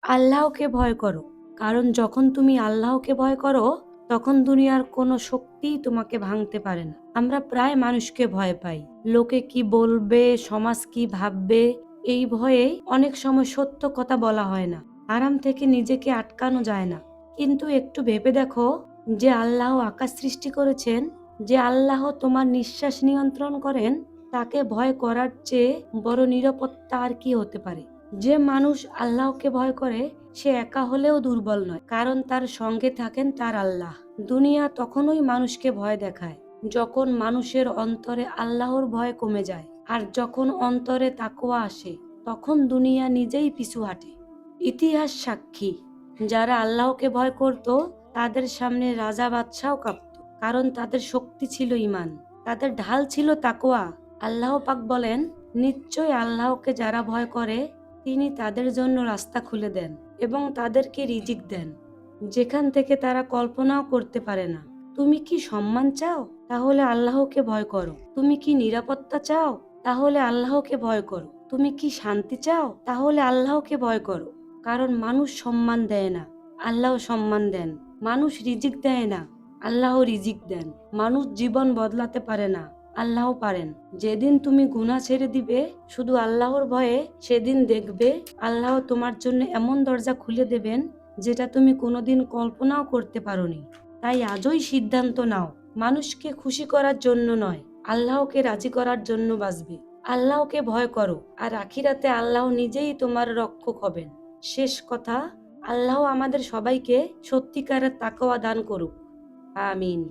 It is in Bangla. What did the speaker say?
আল্লাহকে ভয় করো, কারণ যখন তুমি আল্লাহকে ভয় করো তখন দুনিয়ার কোনো শক্তিই তোমাকে ভাঙতে পারে না। আমরা প্রায় মানুষকে ভয় পাই, লোকে কি বলবে, সমাজ কি ভাববে, এই ভয়ে অনেক সময় সত্য কথা বলা হয় না, আরাম থেকে নিজেকে আটকানো যায় না। কিন্তু একটু ভেবে দেখো, যে আল্লাহ আকাশ সৃষ্টি করেছেন, যে আল্লাহ তোমার নিঃশ্বাস নিয়ন্ত্রণ করেন, তাকে ভয় করার চেয়ে বড় নিরাপত্তা আর কি হতে পারে। যে মানুষ আল্লাহকে ভয় করে সে একা হলেও দুর্বল নয়, কারণ তার সঙ্গে থাকেন তার আল্লাহ। দুনিয়া তখনই মানুষকে ভয় দেখায় যখন মানুষের অন্তরে আল্লাহর ভয় কমে যায়, আর যখন অন্তরে তাকওয়া আসে তখন দুনিয়া নিজেই পিছু হাঁটে। ইতিহাস সাক্ষী, যারা আল্লাহকে ভয় করত তাদের সামনে রাজা বাদশাও কাঁপত, কারণ তাদের শক্তি ছিল ঈমান, তাদের ঢাল ছিল তাকওয়া। আল্লাহ পাক বলেন, নিশ্চয় আল্লাহকে যারা ভয় করে তিনি তাদের জন্য রাস্তা খুলে দেন এবং তাদেরকে রিজিক দেন যেখান থেকে তারা কল্পনাও করতে পারে না। তুমি কি সম্মান চাও? তাহলে আল্লাহকে ভয় করো। তুমি কি নিরাপত্তা চাও? তাহলে আল্লাহকে ভয় করো। তুমি কি শান্তি চাও? তাহলে আল্লাহকে ভয় করো। কারণ মানুষ সম্মান দেয় না, আল্লাহ সম্মান দেন। মানুষ রিজিক দেয় না, আল্লাহ রিজিক দেন। মানুষ জীবন বদলাতে পারে না, আল্লাহ পারেন। যেদিন তুমি গুনাহ ছেড়ে দিবে শুধু আল্লাহর ভয়ে, সেদিন দেখবে আল্লাহ তোমার জন্য এমন দরজা খুলে দেবেন যেটা তুমি কোনোদিন কল্পনাও করতে পারোনি। তাই আজই সিদ্ধান্ত নাও, মানুষকে খুশি করার জন্য নয়, আল্লাহকে রাজি করার জন্য বাঁচবে। আল্লাহকে ভয় করো, আর আখিরাতে আল্লাহ নিজেই তোমার রক্ষক হবেন। শেষ কথা, আল্লাহ আমাদের সবাইকে সত্যিকারের তাকওয়া দান করুক। আমিন।